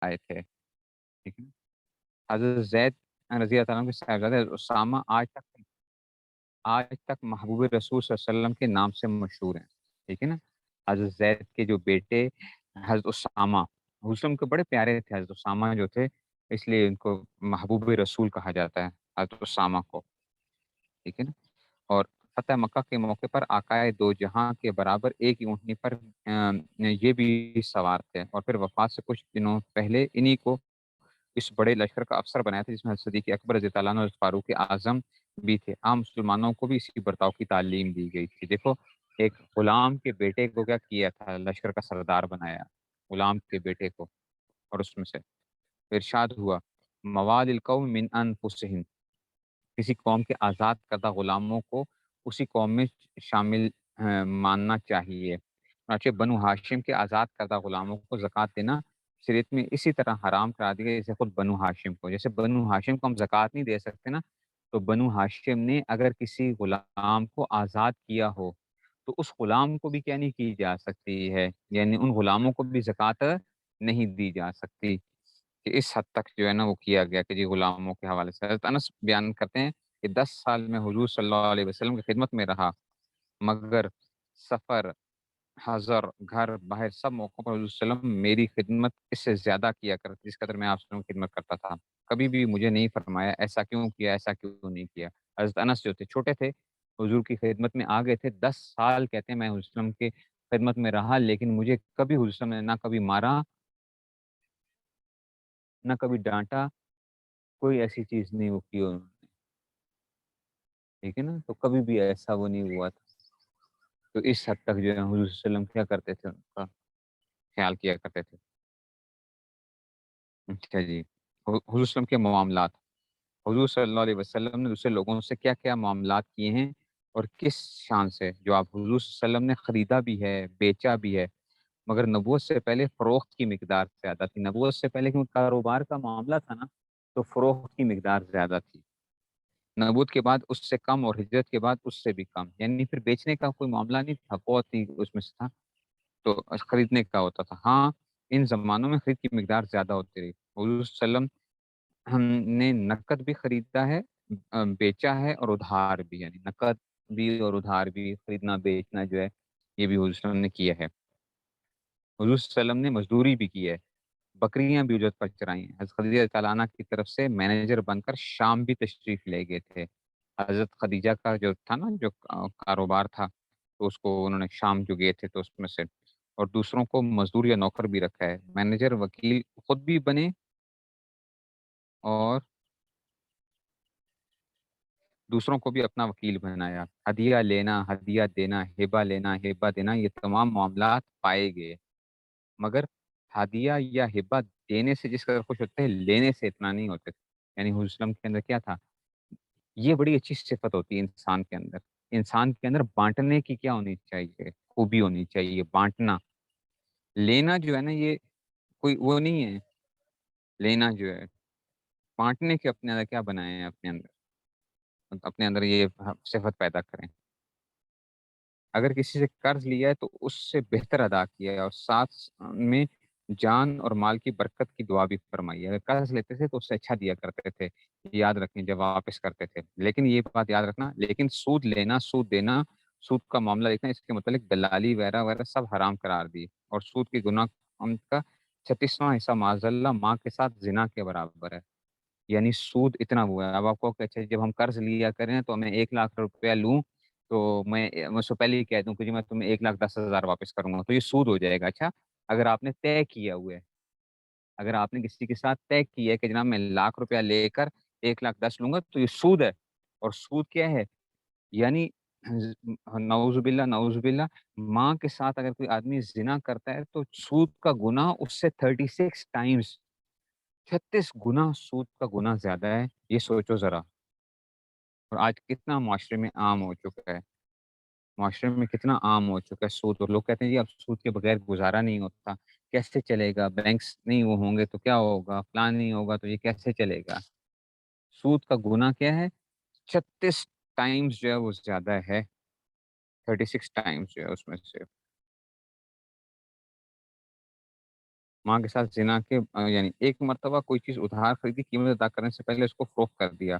आए थे, ठीक है। हज़रत ज़ैद रज़ी अल्लाह अन्हु के साहबज़ादे उसामा आज तक महबूब रसूल सल्लल्लाहु अलैहि वसल्लम के नाम से मशहूर हैं, ठीक है ना। हज़रत ज़ैद के जो बेटे हज़रत उसामा, हुस्न के बड़े प्यारे थे हज़रत उसामा जो थे, इसलिए इनको महबूब रसूल कहा जाता है, हज़रत उसामा को, ठीक है ना। और फ़तह मक्का के मौके पर आकाए दो जहां के बराबर एक ही ऊँटनी पर ये भी सवार थे और फिर वफ़ात से कुछ दिनों पहले इन्हीं को इस बड़े लश्कर का अफ़सर बनाया था, जिसमें सिद्दीक़ अकबर रज़ियल्लाहु अन्हु और फ़ारूक आज़म भी थे। आम मुसलमानों को भी इसी बर्ताव की तालीम दी गई थी। देखो, एक गुलाम के बेटे को क्या किया था, लश्कर का सरदार बनाया, गुलाम के बेटे को। और उसमें से इरशाद हुआ, मवालिल कौम मिन अनफुसिहिम, किसी कौम के आज़ाद करदा गुलामों को उसी कौम में शामिल मानना चाहिए। चुनांचे बनु हाशिम के आज़ाद करदा गुलामों को ज़कात देना शरीयत में इसी तरह हराम करा दिया जैसे खुद बनु हाशिम को। जैसे बनु हाशिम को हम ज़कात नहीं दे सकते ना, तो बनु हाशिम ने अगर किसी गुलाम को आज़ाद किया हो, तो उस गुलाम को भी क्या नहीं की जा सकती है, यानी उन गुलामों को भी ज़कात नहीं दी जा सकती। कि इस हद तक जो है ना वो किया गया कि जी गुलामों के हवाले से। हज़रत अनस बयान करते हैं कि 10 साल में हुज़ूर सल्लल्लाहु अलैहि वसल्लम की खिदमत में रहा, मगर सफ़र, हज़र, घर, बाहर सब मौकों पर हुज़ूर सल्लम मेरी खिदमत इससे ज़्यादा किया करते जिस कदर मैं आप सल्लम की खिदमत करता था। कभी भी मुझे नहीं फरमाया ऐसा क्यों किया, ऐसा क्यों नहीं किया। हज़रत अनस जो थे छोटे थे, हुज़ूर की खिदमत में आ गए थे, 10 साल कहते हैं मैं हुज़ूर सल्लम की खिदमत में रहा, लेकिन मुझे कभी हुज़ूर सल्लम ने ना कभी मारा, ना कभी डाँटा, कोई ऐसी चीज़ नहीं वो की उन्होंने, ठीक है ना? तो कभी भी ऐसा वो नहीं हुआ था। तो इस हद तक जो है हुज़ूर सल्लम क्या करते थे, उनका ख़्याल किया करते थे। अच्छा जी। हुज़ूर सल्लम के मामलात, हुज़ूर सल्लल्लाहु अलैहि वसल्लम ने दूसरे लोगों से क्या-क्या मामलात किए हैं और किस शान से? जो आप हुज़ूर सल्लम ने खरीदा भी है, बेचा भी है, मगर नबूवत से पहले फ़रोख्त की मिकदार ज़्यादा थी। नबूवत से पहले क्योंकि कारोबार का मामला था ना, तो फ़रोख्त की मिकदार ज़्यादा थी। नबूवत के बाद उससे कम और हिजरत के बाद उससे भी कम, यानी फिर बेचने का कोई मामला नहीं था, बहुत ही उसमें से था, तो खरीदने का होता था। हाँ, इन ज़मानों में खरीद की मिकदार ज़्यादा होती रही। हुज़ूर सल्लम हमने नकद भी खरीदा है, बेचा है और उधार भी, यानी नकद भी और उधार भी, खरीदना-बेचना जो है, ये भी हुज़ूर सल्लम ने किया है। हुज़ूर सल्लम ने मज़दूरी भी की है, बकरियाँ भी उजरत पर चराई हैं। हज़रत खदीजा ताला अन्हा की तरफ से मैनेजर बनकर शाम भी तशरीफ़ ले गए थे। हज़रत खदीजा का जो था ना, जो कारोबार था, तो उसको उन्होंने शाम जो गए थे, तो उसमें से और दूसरों को मज़दूर या नौकर भी रखा है। मैनेजर, वकील खुद भी बने और दूसरों को भी अपना वकील बनाया। हदिया लेना, हदिया देना, हिबा देना, ये तमाम मामलात पाए गए। मगर हदिया या हिब्बा देने से जिस कदर खुश होते हैं, लेने से इतना नहीं होते। यानी हुज़ूर सल्लम के अंदर क्या था? ये बड़ी अच्छी सिफ़त होती है इंसान के अंदर। इंसान के अंदर बाँटने की क्या होनी चाहिए? खूबी होनी चाहिए, बाँटना। लेना जो है ना, ये कोई वो नहीं है, लेना जो है, बाँटने के अपने अंदर क्या बनाए हैं अपने अंदर? अपने अंदर ये सिफ़त पैदा करें। अगर किसी से कर्ज़ लिया है तो उससे बेहतर अदा किया है और साथ में जान और माल की बरकत की दुआ भी फ़रमाई है। अगर कर्ज़ लेते थे तो उससे अच्छा दिया करते थे, याद रखें जब वापस करते थे। लेकिन ये बात याद रखना, लेकिन सूद लेना, सूद देना, सूद का मामला देखना, इसके मतलब दलाली वगैरह-वगैरह सब हराम करार दी और सूद के गुनाह का 36वाँ हिस्सा माज़अल्लाह माँ के साथ ज़िना के बराबर है। यानी सूद इतना हुआ है। अब आपको कि अच्छा जब हम कर्ज़ लिया करें तो मैं 1 लाख रुपया लूँ, तो मैं उससे पहले ही कह दूँ कि जी मैं तुम्हें 1,10,000 वापस करूँगा, तो ये सूद हो जाएगा। अच्छा, अगर आपने तय किया हुआ है, अगर आपने किसी के साथ तय किया है कि जनाब मैं लाख रुपया लेकर 1,10,000 लूँगा, तो ये सूद है। और सूद क्या है? यानी नऊज़ुबिल्लाह माँ के साथ अगर कोई आदमी ज़िना करता है तो सूद का गुनाह उससे 36 टाइम्स, 36 गुना सूद का गुनाह ज़्यादा है, ये सोचो ज़रा। और आज कितना माशरे में आम हो चुका है। माशरे में कितना आम हो चुका है सूद, और लोग कहते हैं जी अब सूद के बगैर गुज़ारा नहीं होता, कैसे चलेगा? बैंक्स नहीं वो होंगे तो क्या होगा? फलाँ नहीं होगा तो ये कैसे चलेगा? सूद का गुनाह क्या है? 36 टाइम्स जो है वो ज़्यादा है, 36 टाइम्स जो है उसमें से। माँ के साथ ज़िना के यानी एक मर्तबा कोई चीज़ उधार खरीदी, कीमत अदा करने से पहले उसको फ़रोख्त कर दिया।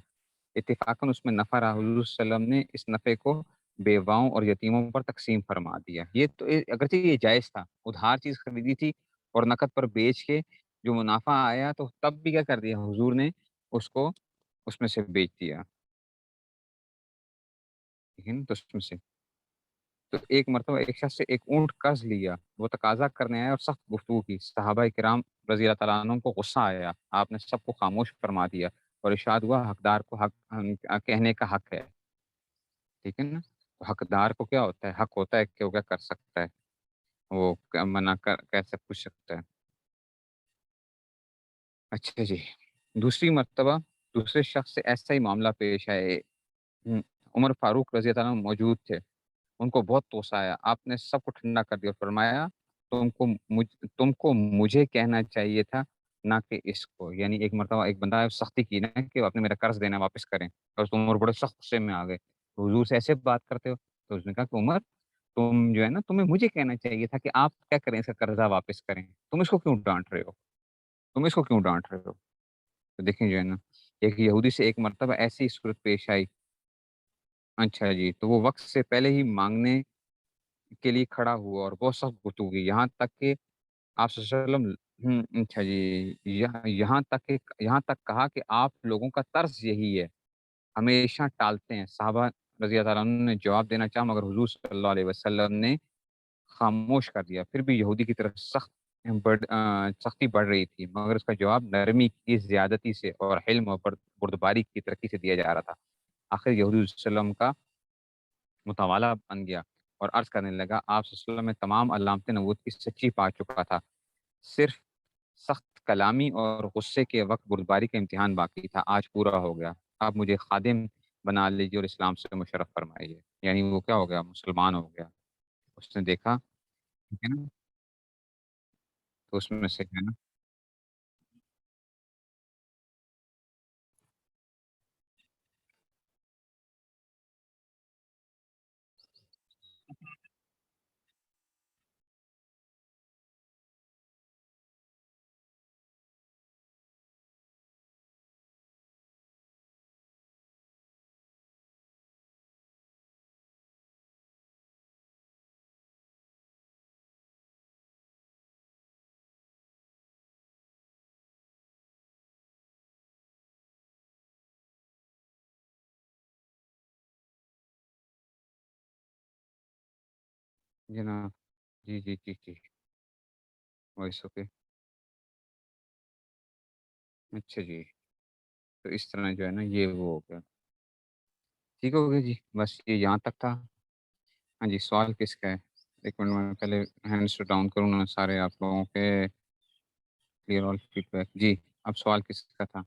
इत्तेफ़ाक़न उसमें नफ़ा रहा, हुज़ूर सल्लल्लाहु अलैहि वसल्लम ने इस नफ़े को बेवाओं और यतीमों पर तक़सीम फ़रमा दिया। ये तो अगरचे ये जायज़ था, उधार चीज़ खरीदी थी और नकद पर बेच के जो मुनाफ़ा आया तो तब भी क्या कर दिया हुज़ूर ने उसको उसमें से बेच दिया। ठीक है ना? तो उसमें से तो एक मर्तबा एक शख़्स से एक ऊँट कर्ज़ लिया, वो तकाज़ा करने आया और सख्त गुफ्तगू की। सहाबाए किराम रज़ी अल्लाह तआला अन्हुम को गुस्सा आया। आपने सबको ख़ामोश फ़रमा दिया और इरशाद हुआ हकदार को हक कहने का हक है। ठीक है ना? तो हकदार को क्या होता है? हक होता है कि वो क्या कर सकता है, वो क मना कर कैसे पूछ सकता है। अच्छा जी, दूसरी मर्तबा दूसरे शख़्स से ऐसा ही मामला पेश आए। हुँ, उमर फ़ारूक रज़ी अल्लाह अन्हु मौजूद थे। उनको बहुत तोसा आया। आपने सबको ठंडा कर दिया और फरमाया, तुमको मुझे कहना चाहिए था, ना कि इसको।" यानी एक मर्तबा एक बंदा है, सख्ती की ना कि आपने मेरा कर्ज़ देना वापस करें और तुम उमर बड़े सख्त गुस्से में आ गए। तो हुज़ूर से ऐसे बात करते हो? तो उसने कहा कि उमर, तुम जो है ना, तुम्हें मुझे कहना चाहिए था कि आप क्या करें, इसका कर्ज़ा वापस करें। तुम इसको क्यों डाँट रहे हो? तुम इसको क्यों डाँट रहे हो? तो देखें जो है ना, एक यहूदी से एक मर्तबा ऐसी सूरत पेश आई। अच्छा जी, तो वो वक़्त से पहले ही माँगने के लिए खड़ा हुआ और बहुत सख्त गुफ्तगू की, यहाँ तक कि आप सल्लल्लाहु अलैहि वसल्लम अच्छा जी, यहाँ तक कहा कि आप लोगों का तर्स यही है, हमेशा टालते हैं। साहबा रज़ी अल्लाह अन्हुम ने जवाब देना चाहा मगर हुज़ूर सल्लल्लाहु अलैहि वसल्लम ने खामोश कर दिया। फिर भी यहूदी की तरफ सख्ती बढ़ रही थी, मगर उसका जवाब नरमी की ज़्यादती से और हिल्म और बुर्दबारी की तरक्की से दिया जा रहा था। आखिर यहूदी वसल्लम का मुतावाला बन गया और अर्ज़ करने लगा, आप सल्लल्लाहु अलैहि वसल्लम में तमाम अलामतें नबूवत की सच्ची पा चुका था। सिर्फ़ सख्त कलामी और गुस्से के वक़्त बुर्दबारी का इम्तिहान बाकी था, आज पूरा हो गया। आप मुझे खादिम बना लीजिए और इस्लाम से मुशर्रफ़ फ़रमाइए। यानी वो क्या हो गया? मुसलमान हो गया। उसने देखा, ठीक है ना? तो उसमें से है ना, जनाब। जी, जी, जी, जी। Voice okay. अच्छा जी, तो इस तरह जो है ना ये वो हो गया। ठीक हो गया जी, बस ये यहाँ तक था। हाँ जी, सवाल किसका है? 1 मिनट में पहले हैंड्स डाउन करूँ ना सारे आप लोगों के, क्लियर ऑल फीडबैक। जी, अब सवाल किसका था?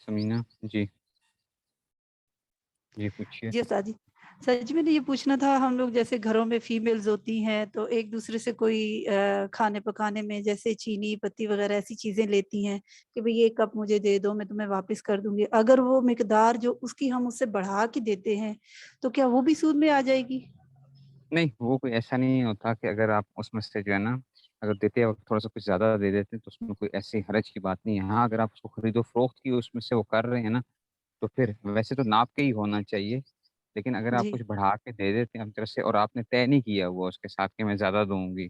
समीना? जी, जी पूछिए। जी उस्ताद जी। सर जी मैंने ये पूछना था हम लोग जैसे घरों में फीमेल्स होती हैं तो एक दूसरे से कोई खाने पकाने में जैसे चीनी पत्ती वगैरह ऐसी चीज़ें लेती हैं कि भई ये कप मुझे दे दो मैं तुम्हें वापस कर दूँगी। अगर वो मिकदार जो उसकी हम उससे बढ़ा के देते हैं, तो क्या वो भी सूद में आ जाएगी? नहीं, वो कोई ऐसा नहीं होता कि अगर आप उसमें से जो है ना, अगर देते वक़्त थोड़ा-सा कुछ ज़्यादा दे देते हैं, तो उसमें कोई ऐसी हरज की बात नहीं है। हाँ, अगर आप उसको खरीदो-फ़रोख्त की उसमें से वो कर रहे हैं ना, तो फिर वैसे तो नाप के ही होना चाहिए। लेकिन अगर आप जी। कुछ बढ़ा के दे देते हैं अपनी तरफ से और आपने तय नहीं किया हुआ उसके साथ कि मैं ज़्यादा दूँगी।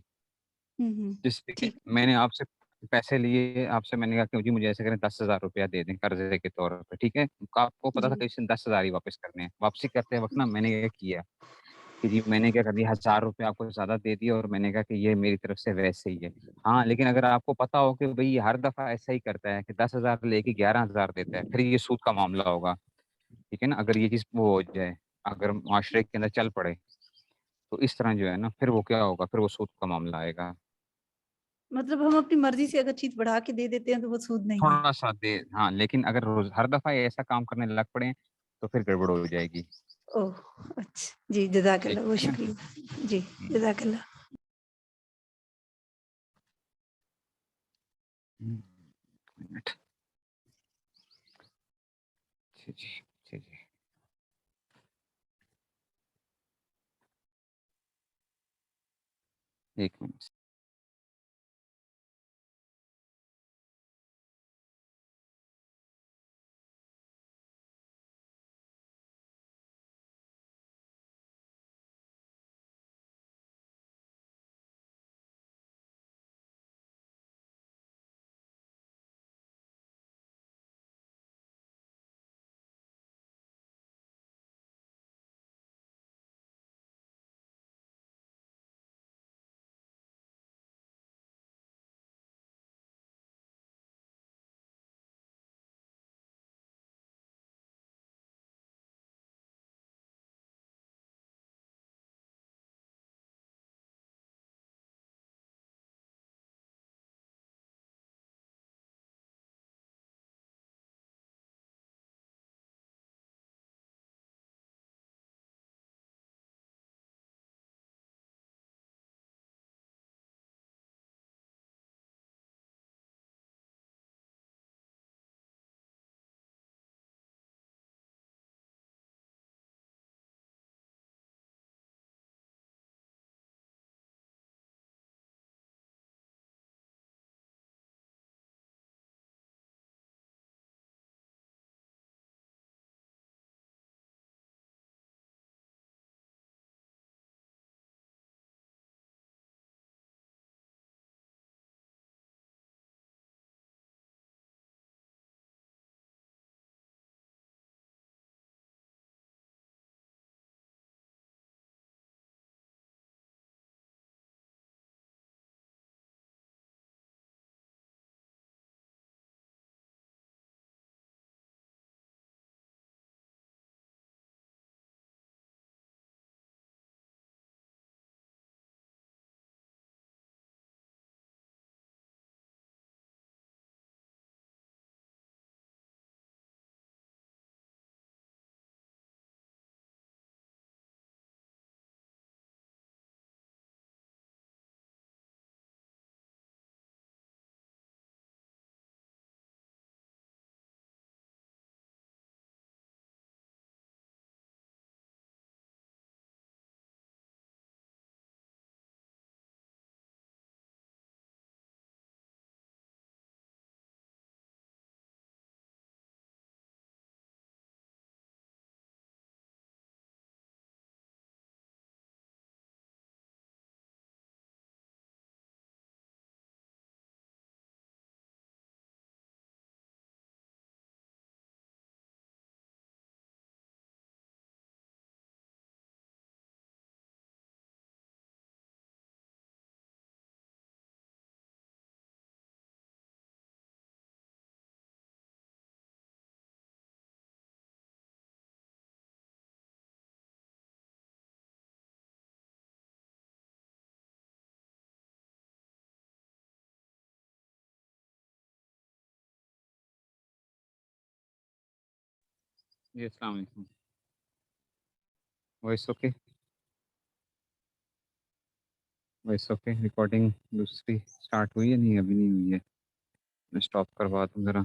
हुँ, हुँ। जैसे कि ठीक। मैंने आपसे पैसे लिए, आपसे मैंने कहा कि जी मुझे ऐसे करें 10,000 रुपया दे दें कर्ज़े के तौर पे, ठीक है? आपको पता था जी। कि इसे 10,000 ही वापस करने हैं। वापसी करते वक़्त ना मैंने ये किया कि जी मैंने क्या कर दिया, ₹1000 आपको ज़्यादा दे दिए और मैंने कहा कि ये मेरी तरफ से वैसे ही है। हाँ, लेकिन अगर आपको पता हो कि भई ये हर दफ़ा ऐसा ही करता है कि 10,000 लेके 11,000 देता है, फिर ये सूद का मामला होगा, ठीक है ना? अगर ये चीज़ वो हो जाए, अगर माशरे के अंदर चल पड़े, तो इस तरह जो है ना, फिर वो क्या होगा, फिर वो सूद का मामला आएगा। मतलब हम अपनी मर्ज़ी से अगर चीज़ बढ़ा के दे देते हैं तो वो सूद नहीं है। थोड़ा-सा दे हाँ, लेकिन अगर रोज़ हर दफ़ा ये ऐसा काम करने लग पड़े, तो फिर गड़बड़ हो जाएगी। ओह! अच्छा। जी, ठीक जज़ाकल्लाह बहुत है ना? शुक्रिया। जी, हुँ। जज़ाकल्लाह। منٹ. جی جی جی جی. ایک منٹ. جی السلام علیکم. Voice okay? Voice okay. Recording دوسری اسٹارٹ ہوئی ہے؟ نہیں ابھی نہیں ہوئی ہے. میں اسٹاپ کروا دوں ذرا.